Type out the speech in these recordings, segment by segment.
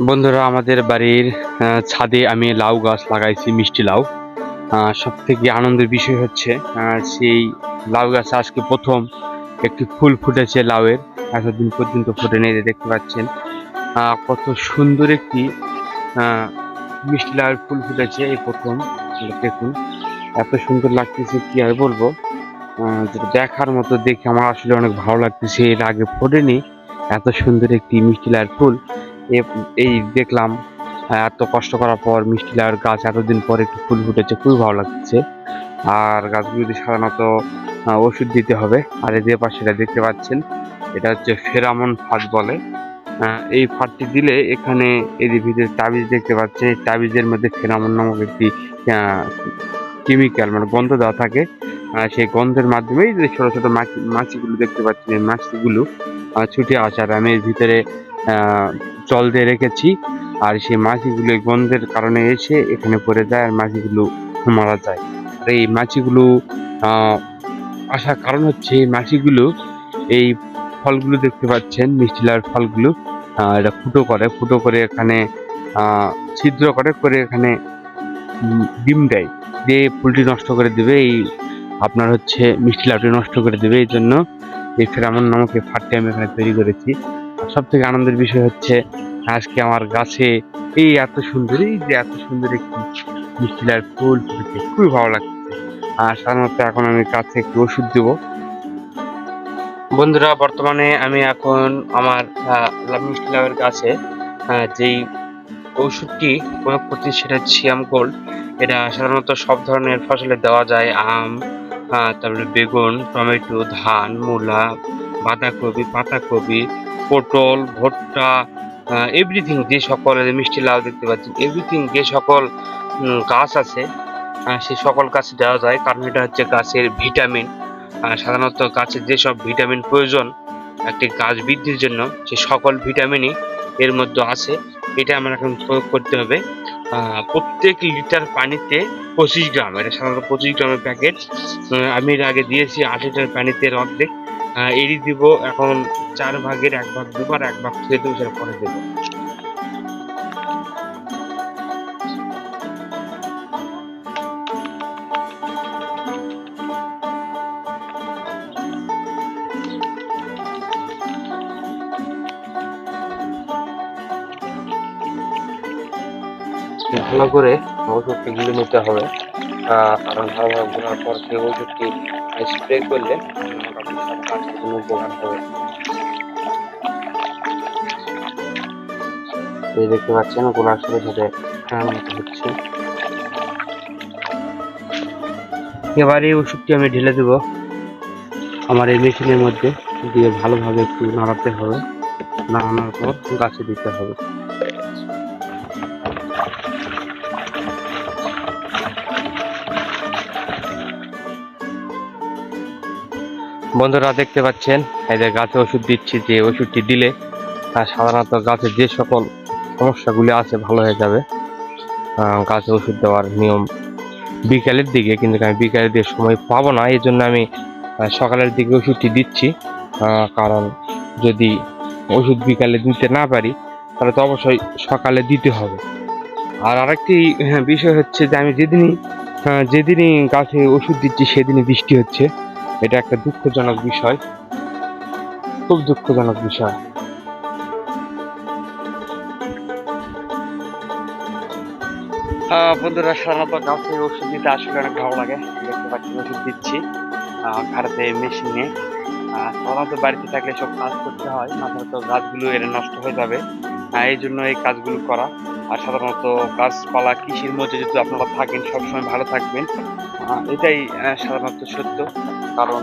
বন্ধুরা, আমাদের বাড়ির ছাদে আমি লাউ গাছ লাগাইছি, মিষ্টি লাউ। সব থেকে আনন্দের বিষয় হচ্ছে সেই লাউ গাছে আজকে প্রথম একটি ফুল ফুটেছে লাউয়ের। এতদিন পর্যন্ত ফুটে নেই, দেখতে পাচ্ছেন কত সুন্দর একটি আহ, মিষ্টি লাউয়ের ফুল ফুটেছে এই প্রথম। দেখুন এত সুন্দর লাগতেছে, কি আর বলবো। যেটা দেখার মতো, দেখে আমার আসলে অনেক ভালো লাগতেছে। এর আগে ফোটেনি এত সুন্দর একটি মিষ্টি লাউয়ের ফুল। এই দেখলাম এত কষ্ট করার পর মিষ্টি লাউয়ের গাছ এতদিন পর একটু ফুল ফুটেছে, খুবই ভালো লাগছে। আর গাছগুলোতে সাধারণত ওষুধ দিতে হবে। আর এই যে পাশে দেখতে পাচ্ছেন, এটা হচ্ছে ফেরামন ফাঁদ বলে। এই ফাঁদটি দিলে এখানে এই যে ভিতরে তাবিজ দেখতে পাচ্ছেন, এই তাবিজের মধ্যে ফেরামন নামক একটি কেমিক্যাল, মানে গন্ধ দেওয়া থাকে। সেই গন্ধের মাধ্যমে এই যে ছোট ছোট মাছিগুলো দেখতে পাচ্ছেন, এই মাছিগুলো ছুটে আসে। আর আমি এর ভিতরে জল দিয়ে রেখেছি, আর সেই মাছিগুলো এই গন্ধের কারণে এসে এখানে পড়ে যায় আর মাছিগুলো মারা যায়। আর এই মাছিগুলো আহ আসার কারণ হচ্ছে, এই মাছিগুলো এই ফলগুলো দেখতে পাচ্ছেন, মিষ্টি লাউয়ের ফলগুলো এটা ফুটো করে এখানে ছিদ্র করে করে এখানে ডিম দেয়, দিয়ে ফুলটি নষ্ট করে দেবে। এই আপনার হচ্ছে মিষ্টি লাউটি নষ্ট করে দেবে। এই জন্য এই ফেরামন নামক এই ফাঁদটি আমি এখানে তৈরি করেছি। আর সব থেকে আনন্দের বিষয় হচ্ছে, আজকে আমার গাছে এই এত সুন্দর একটি মিষ্টি লাউয়ের ফুল ফুটেছে, খুবই ভালো লাগছে। আর সাধারণত এখন আমি গাছে একটু ওষুধ দেবো। বন্ধুরা, বর্তমানে আমি এখন আমার মিষ্টি লাউয়ের গাছে যেই ওষুধটি প্রয়োগ করছি সেটা হচ্ছে সিয়াম গোল্ড। এটা সাধারণত সব ধরনের ফসলে দেওয়া যায়। আম, তারপরে বেগুন, টমেটো, ধান, মূলা, বাঁধাকপি, পাতাকপি, পটল, ভুট্টা, এভরিথিং, যে সকল মিষ্টি লাউ দেখতে পাচ্ছেন, এভরিথিং যে সকল গাছ আছে সেই সকল গাছে দেওয়া যায়। কারণ এটা হচ্ছে গাছের ভিটামিন। সাধারণত গাছের যেসব ভিটামিন প্রয়োজন একটি গাছ বৃদ্ধির জন্য, সে সকল ভিটামিনই এর মধ্যে আছে। এটা আমরা এখন প্রয়োগ করতে হবে প্রত্যেক লিটার পানিতে 25 গ্রাম। এটা সাধারণত 25 গ্রামের প্যাকেট। আমি এর আগে দিয়েছি 8 লিটার পানিতে এর অর্ধেক। এরই দিব এখন 4 ভাগের 1 ভাগ দেবো, আর 1 ভাগ ছেড়ে দেবো, সেটা পরে দেবো। ভালো করে ওষুধটি গুলে নিতে হবে। কারণ ভালোভাবে গোলার পর সেই ওষুধটি স্প্রে করলে মোটামুটি সব গাছের জন্য উপকার হবে। এই দেখতে পাচ্ছেন গোলার সাথে সাথে হচ্ছে। এবার এই ওষুধটি আমি ঢেলে দেবো আমার এই মেশিনের মধ্যে, দিয়ে ভালোভাবে একটু নাড়াতে হবে। নাড়ানোর পর গাছে দিতে হবে। বন্ধুরা, দেখতে পাচ্ছেন এই যে গাছে ওষুধ দিচ্ছি, যে ওষুধটি দিলে সাধারণত গাছের যে সকল সমস্যাগুলি আছে ভালো হয়ে যাবে। গাছে ওষুধ দেওয়ার নিয়ম বিকালের দিকে, কিন্তু আমি বিকালের দিকে সময় পাবো না, এই জন্য আমি সকালের দিকে ওষুধটি দিচ্ছি। কারণ যদি ওষুধ বিকালে দিতে না পারি, তাহলে তো অবশ্যই সকালে দিতে হবে। আর আরেকটি বিষয় হচ্ছে যে, আমি যেদিনই গাছে ওষুধ দিচ্ছি সেদিনই বৃষ্টি হচ্ছে। এটা একটা দুঃখজনক বিষয়, খুব দুঃখজনক বিষয়। বন্ধুরা, সাধারণত গাছে ওষুধ দিতে আসলে অনেক ভালো লাগে। দেখতে পাচ্ছি ওষুধ দিচ্ছি ঘাড়াতে মেশিন নিয়ে। সাধারণত বাড়িতে থাকলে সব কাজ করতে হয়, না হলে তো গাছগুলো এরা নষ্ট হয়ে যাবে। এই জন্য এই কাজগুলো করা। আর সাধারণত গাছপালা কৃষির মধ্যে যদি আপনারা থাকেন, সবসময় ভালো থাকবেন। এটাই সাধারণত সত্য। কারণ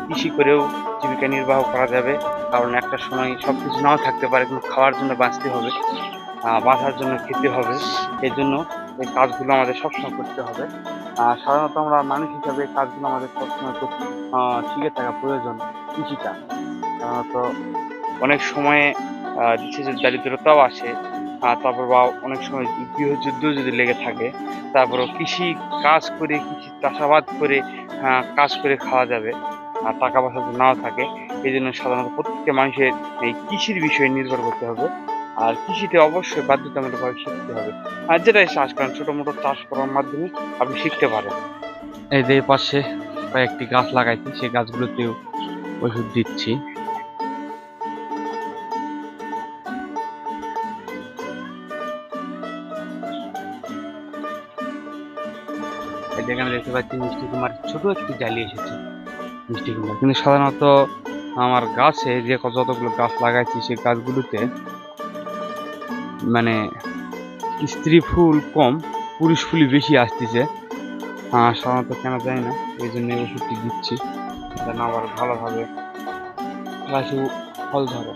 কৃষি করেও জীবিকা নির্বাহ করা যাবে। কারণ একটা সময় সবকিছু নাও থাকতে পারে, কিন্তু খাওয়ার জন্য বাঁচতে হবে, বাঁচার জন্য খেতে হবে। এই জন্য এই কাজগুলো আমাদের সবসময় করতে হবে। সাধারণত আমরা মানুষ হিসাবে এই কাজগুলো আমাদের সবসময় শিখে থাকা প্রয়োজন। কৃষিটা সাধারণত অনেক সময়ে দেশে দারিদ্রতাও আসে, তারপর বা অনেক সময় গৃহযুদ্ধ যদি লেগে থাকে, তারপরও কৃষি কাজ করে, কৃষি চাষাবাদ করে কাজ করে খাওয়া যাবে, আর টাকা পয়সা যদি নাও থাকে। এই জন্য সাধারণত প্রত্যেকটা মানুষের এই কৃষির বিষয়ে নির্ভর করতে হবে। আর কৃষিতে অবশ্যই বাধ্যতামূলকভাবে শিখতে হবে। আর যেটাই চাষ করেন, ছোট মোটো চাষ করার মাধ্যমে আপনি শিখতে পারেন। এই যে পাশে কয়েকটি গাছ লাগাইছি, সেই গাছগুলোতেও ওষুধ দিচ্ছি। এই যে এখানে দেখতে পাচ্ছি মিষ্টি কুমার ছোট একটি জালি এসেছে মিষ্টি কুমড়া, কিন্তু সাধারণত আমার গাছে যে যতগুলো গাছ লাগাইছি সেই গাছগুলোতে মানে স্ত্রী ফুল কম, পুরুষ ফুলই বেশি আসতেছে। সাধারণত কেন জানি না, এই জন্য এই ওষুধটি দিচ্ছি যেন আবার ভালোভাবে গাছে ফল ধরে।